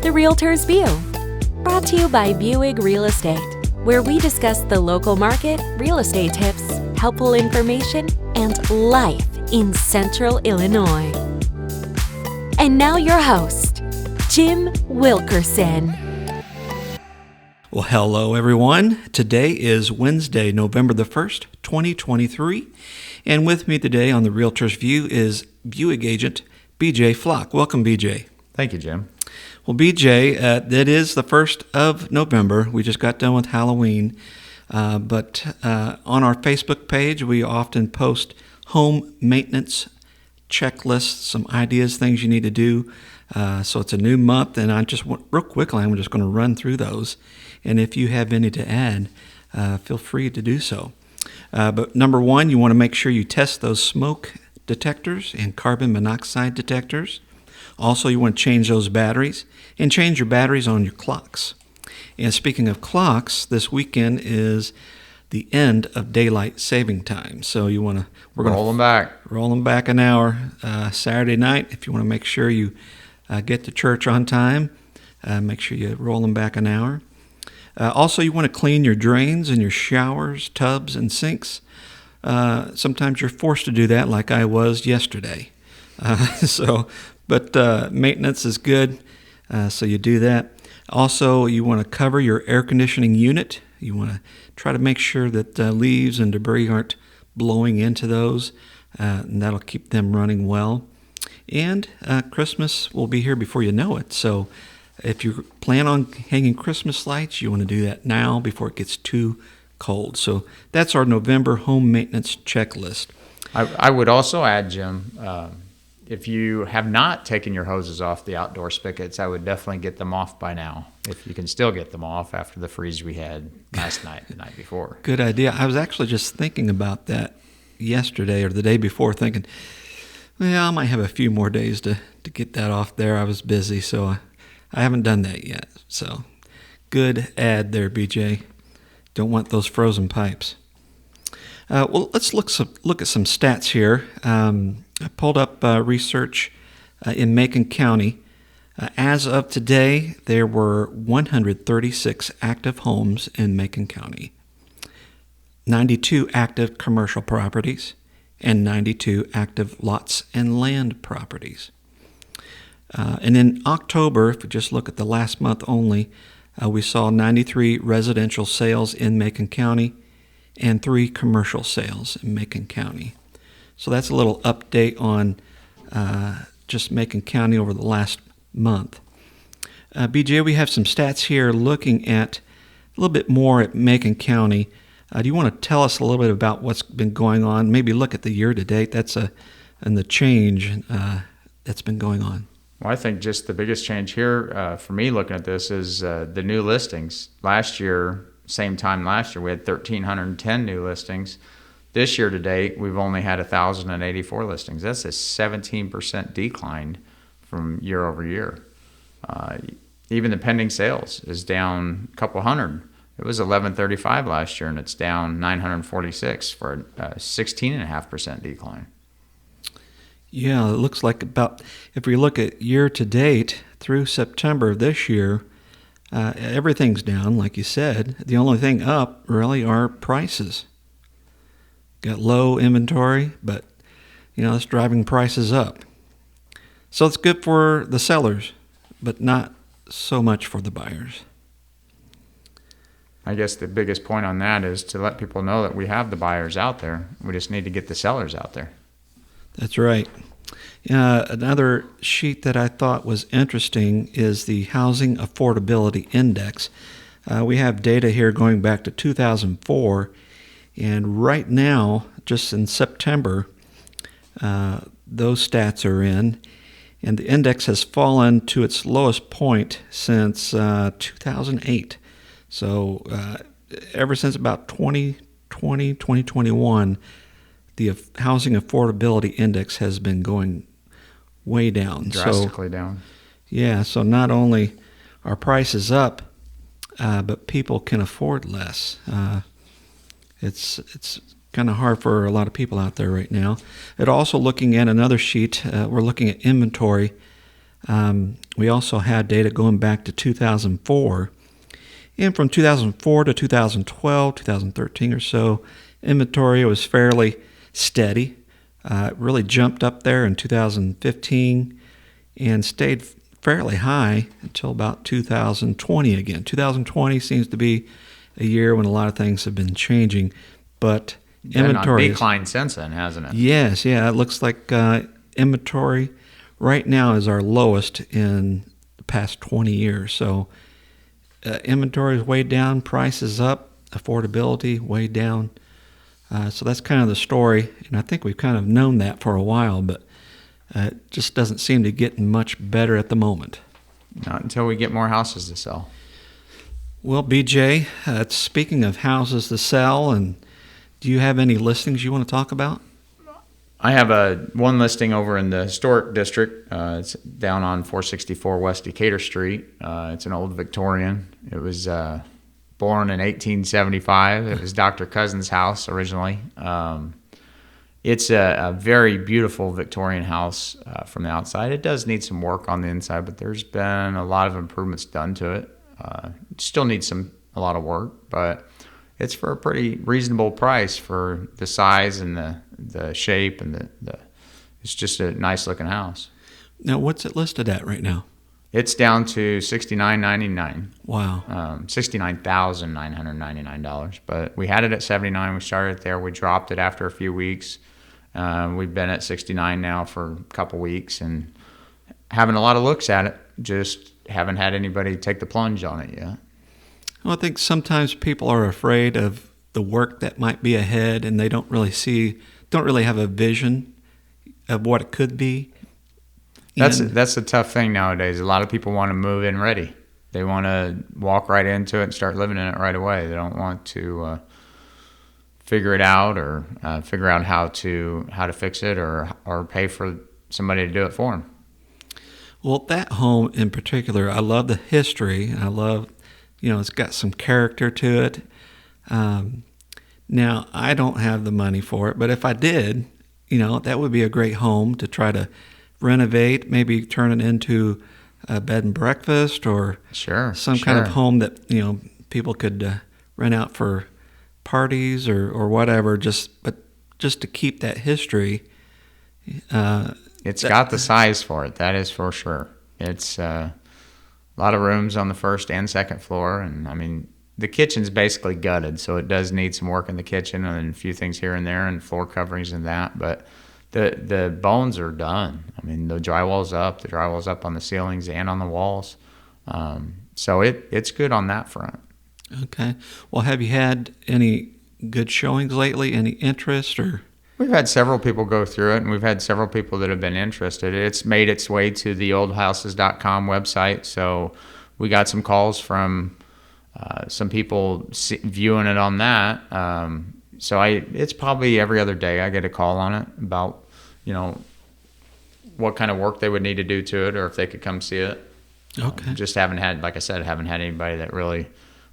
The Realtor's View, brought to you by Buick Real Estate, where we discuss the local market, real estate tips, helpful information, and life in Central Illinois. And now your host, Jim Wilkerson. Well, hello everyone. Today is Wednesday, November the 1st, 2023. And with me today on the Realtor's View is Buick agent BJ Flock. Welcome, BJ. Thank you, Jim. Well, BJ, that is the 1st of November. We just got done with Halloween. But on our Facebook page, we often post home maintenance checklists, some ideas, things you need to do. So it's a new month, and real quickly, I'm just going to run through those. And if you have any to add, feel free to do so. But number one, you want to make sure you test those smoke detectors and carbon monoxide detectors. Also, you want to change those batteries and change your batteries on your clocks. And speaking of clocks, this weekend is the end of daylight saving time. So we're going to roll them back an hour Saturday night. If you want to make sure you get to church on time, make sure you roll them back an hour. Also, you want to clean your drains and your showers, tubs, and sinks. Sometimes you're forced to do that, like I was yesterday. But maintenance is good, so you do that. Also, you want to cover your air conditioning unit. You want to try to make sure that leaves and debris aren't blowing into those, and that'll keep them running well. And Christmas will be here before you know it. So if you plan on hanging Christmas lights, you want to do that now before it gets too cold. So that's our November home maintenance checklist. I would also add, Jim, if you have not taken your hoses off the outdoor spigots, I would definitely get them off by now, if you can still get them off after the freeze we had last night, the night before. Good idea. I was actually just thinking about that yesterday or the day before, thinking, well, I might have a few more days to get that off there. I was busy, so I haven't done that yet. So good ad there, BJ. Don't want those frozen pipes. Well, let's look at some stats here. I pulled up research in Macon County. As of today, there were 136 active homes in Macon County, 92 active commercial properties, and 92 active lots and land properties. And in October, if we just look at the last month only, we saw 93 residential sales in Macon County and 3 commercial sales in Macon County. So that's a little update on just Macon County over the last month. BJ, we have some stats here looking at a little bit more at Macon County. Do you want to tell us a little bit about what's been going on? Maybe look at the year-to-date. And the change that's been going on. Well, I think just the biggest change here for me looking at this is the new listings. Last year, same time last year, we had 1,310 new listings. This year to date, we've only had 1,084 listings. That's a 17% decline from year over year. Even the pending sales is down a couple hundred. It was 1,135 last year, and it's down 946 for a 16.5% decline. Yeah, it looks like if we look at year to date through September of this year, everything's down, like you said. The only thing up really are prices. Got low inventory, but that's driving prices up. So it's good for the sellers, but not so much for the buyers. I guess the biggest point on that is to let people know that we have the buyers out there. We just need to get the sellers out there. That's right. Another sheet that I thought was interesting is the Housing Affordability Index. We have data here going back to 2004, and right now, just in September, those stats are in, and the index has fallen to its lowest point since 2008. So ever since about 2020, 2021, the Housing Affordability Index has been going way down. Drastically down. Yeah, so not only are prices up, but people can afford less. It's kind of hard for a lot of people out there right now. And also looking at another sheet, we're looking at inventory We also had data going back to 2004. And from 2004 to 2012, 2013 or so, inventory was fairly steady. It really jumped up there in 2015 and stayed fairly high until about 2020 again. 2020 seems to be a year when a lot of things have been changing, but inventory been on decline since then, hasn't it? Yes, yeah. It looks like inventory right now is our lowest in the past 20 years. So inventory is way down, prices up, affordability way down. So that's kind of the story, and I think we've kind of known that for a while, but it just doesn't seem to get much better at the moment. Not until we get more houses to sell. Well, BJ, speaking of houses to sell, and do you have any listings you want to talk about? I have one listing over in the historic district. It's down on 464 West Decatur Street. It's an old Victorian. It was born in 1875. It was Dr. Cousin's house originally. It's a very beautiful Victorian house from the outside. It does need some work on the inside, but there's been a lot of improvements done to it. Still needs a lot of work, but it's for a pretty reasonable price for the size and the shape and it's just a nice looking house. Now, what's it listed at right now? It's down to $69.99. Wow. $69,999. But we had it at $79. We started there. We dropped it after a few weeks. We've been at $69 now for a couple weeks and having a lot of looks at it. Just haven't had anybody take the plunge on it yet. Well, I think sometimes people are afraid of the work that might be ahead, and they don't really have a vision of what it could be. That's a tough thing nowadays. A lot of people want to move in ready. They want to walk right into it and start living in it right away. They don't want to figure it out or figure out how to fix it or pay for somebody to do it for them. Well, that home in particular, I love the history. I love, it's got some character to it. Now, I don't have the money for it, but if I did, that would be a great home to try to renovate, maybe turn it into a bed and breakfast or some kind of home that, people could rent out for parties or whatever, just to keep that history. It's got the size for it, that is for sure. It's a lot of rooms on the first and second floor, and I mean, the kitchen's basically gutted, so it does need some work in the kitchen and a few things here and there and floor coverings and that, but the bones are done. I mean, the drywall's up on the ceilings and on the walls. So it's good on that front. Okay. Well, have you had any good showings lately? Any interest or? We've had several people go through it, and we've had several people that have been interested. It's made its way to the oldhouses.com website, so we got some calls from some people viewing it on that. So it's probably every other day I get a call on it about, what kind of work they would need to do to it or if they could come see it. Okay. Just haven't had anybody that really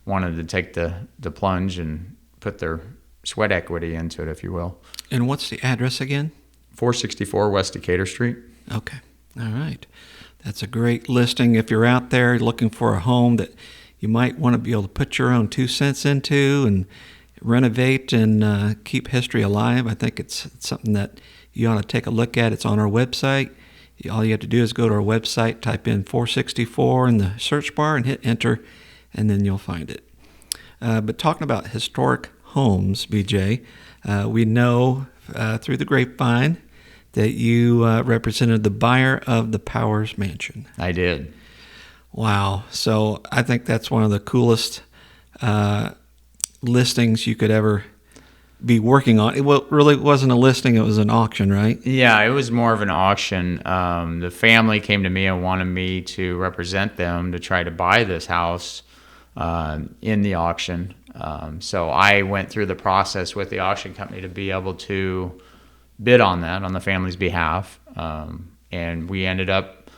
wanted to take the plunge and put their sweat equity into it, if you will. And what's the address again? 464 West Decatur Street. Okay. All right. That's a great listing. If you're out there looking for a home that you might want to be able to put your own 2 cents into and renovate and keep history alive, I think it's something that you ought to take a look at. It's on our website. All you have to do is go to our website, type in 464 in the search bar and hit enter, and then you'll find it. But talking about historic homes, BJ, we know through the grapevine that you represented the buyer of the Powers Mansion. I did. Wow. So I think that's one of the coolest listings you could ever be working on. It really wasn't a listing, it was an auction, right? Yeah, it was more of an auction. The family came to me and wanted me to represent them to try to buy this house in the auction. So I went through the process with the auction company to be able to bid on that on the family's behalf. And we ended up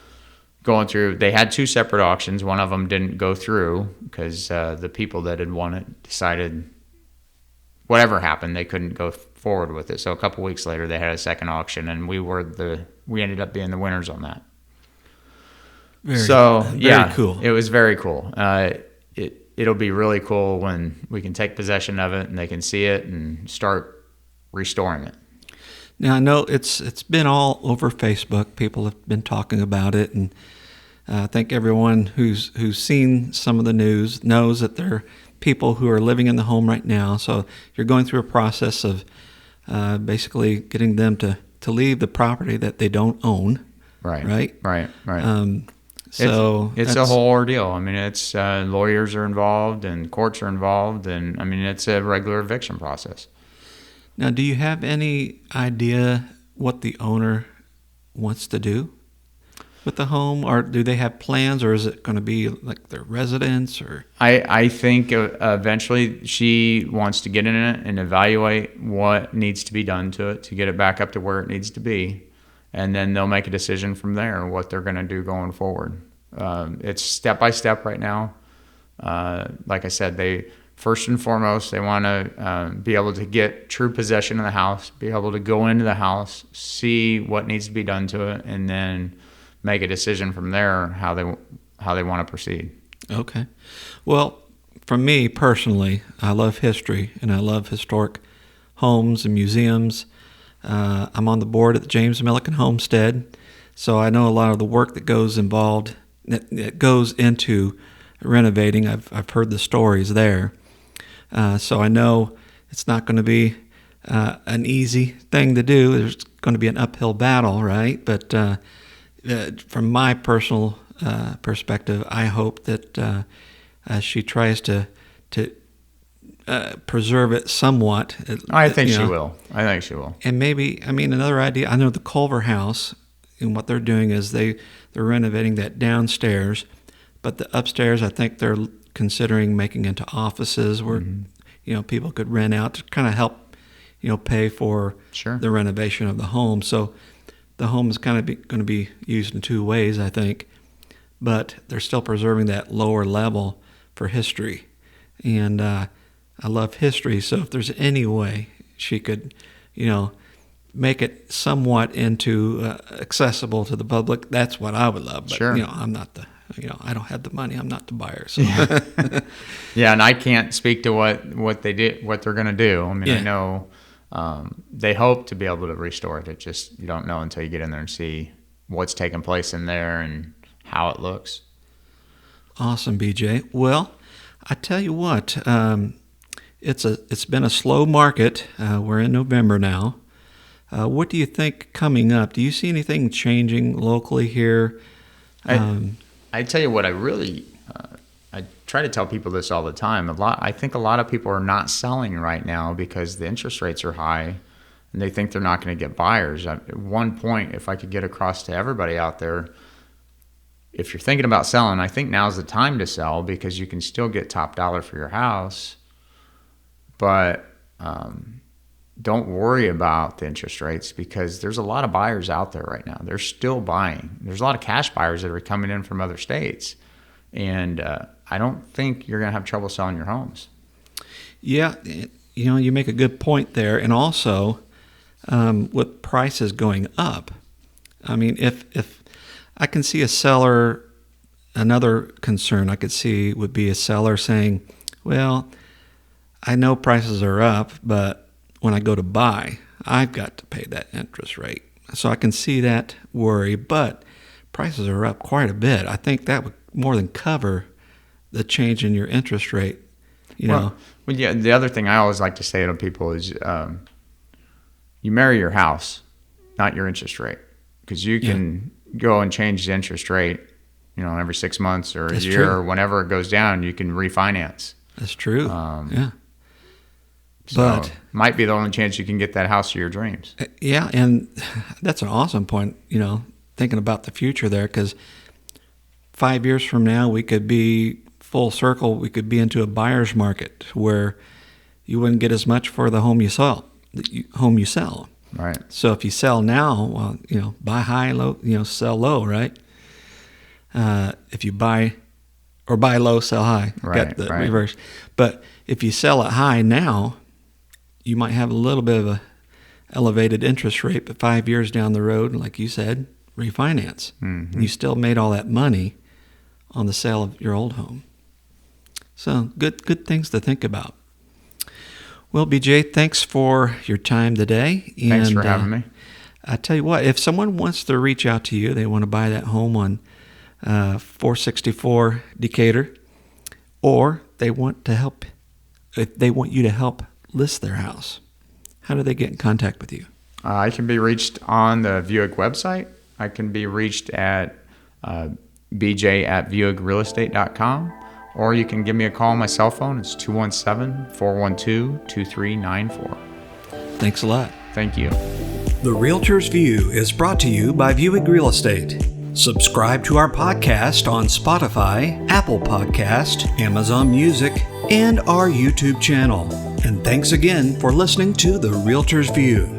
going through, they had 2 separate auctions. One of them didn't go through because the people that had won it decided whatever happened, they couldn't go forward with it. So a couple weeks later, they had a second auction, and we ended up being the winners on that. Very cool. it was very cool. It'll be really cool when we can take possession of it and they can see it and start restoring it. Now I know it's been all over Facebook. People have been talking about it, and I think everyone who's seen some of the news knows that there are people who are living in the home right now. So you're going through a process of basically getting them to leave the property that they don't own. Right. So it's a whole ordeal. I mean, it's lawyers are involved and courts are involved, and I mean it's a regular eviction process. Now, do you have any idea what the owner wants to do with the home, or do they have plans, or is it going to be like their residence? Or I think eventually she wants to get in it and evaluate what needs to be done to it to get it back up to where it needs to be, and then they'll make a decision from there what they're going to do going forward. It's step by step right now. Like I said, first and foremost, they want to be able to get true possession of the house, be able to go into the house, see what needs to be done to it, and then make a decision from there how they want to proceed. Okay. Well, for me personally, I love history and I love historic homes and museums. I'm on the board at the James Milliken Homestead, so I know a lot of the work that goes into renovating. I've heard the stories there. So I know it's not going to be an easy thing to do. There's going to be an uphill battle, right? But from my personal perspective, I hope that she tries to preserve it somewhat. I think she will. And maybe, another idea, I know the Culver House, and what they're doing is they're renovating that downstairs, but the upstairs, I think they're considering making into offices where people could rent out to kind of help pay for the renovation of the home. So the home is kind of going to be used in two ways, I think, but they're still preserving that lower level for history. And I love history, so if there's any way she could make it somewhat into accessible to the public, that's what I would love. But I'm not I don't have the money. I'm not the buyer. So. Yeah, and I can't speak to what they're going to do. I know they hope to be able to restore it. It just, you don't know until you get in there and see what's taking place in there and how it looks. Awesome, BJ. Well, I tell you what, it's been a slow market. We're in November now. What do you think coming up? Do you see anything changing locally here? I tell you what, I try to tell people this all the time. I think a lot of people are not selling right now because the interest rates are high, and they think they're not going to get buyers. At one point, if I could get across to everybody out there, if you're thinking about selling, I think now's the time to sell because you can still get top dollar for your house, but don't worry about the interest rates because there's a lot of buyers out there right now. They're still buying. There's a lot of cash buyers that are coming in from other states. And I don't think you're going to have trouble selling your homes. Yeah, you make a good point there. And also, with prices going up, if I can see a seller, another concern I could see would be a seller saying, well, I know prices are up, but when I go to buy, I've got to pay that interest rate. So I can see that worry, but prices are up quite a bit. I think that would more than cover the change in your interest rate, Well, yeah, the other thing I always like to say to people is you marry your house, not your interest rate, because you can go and change the interest rate, every 6 months or a year or whenever it goes down, you can refinance. That's true. So but might be the only chance you can get that house of your dreams. Yeah, and that's an awesome point, thinking about the future there, because 5 years from now, we could be full circle. We could be into a buyer's market where you wouldn't get as much for the home you sell. Right. So if you sell now, well, buy high, low, sell low, right? If you buy low, sell high. Right. Got the reverse. But if you sell it high now, you might have a little bit of a elevated interest rate, but 5 years down the road, like you said, refinance. Mm-hmm. You still made all that money on the sale of your old home. So good things to think about. Well, BJ, thanks for your time today. Thanks for having me. I tell you what, if someone wants to reach out to you, they want to buy that home on 464 Decatur, or they want you to help list their house, how do they get in contact with you? I can be reached on the Buick website. I can be reached at bj@buickrealestate.com, or you can give me a call on my cell phone. It's 217-412-2394. Thanks a lot. Thank you. The Realtor's View is brought to you by Buick Real Estate. Subscribe to our podcast on Spotify, Apple Podcast, Amazon Music, and our YouTube channel. And thanks again for listening to The Realtor's View.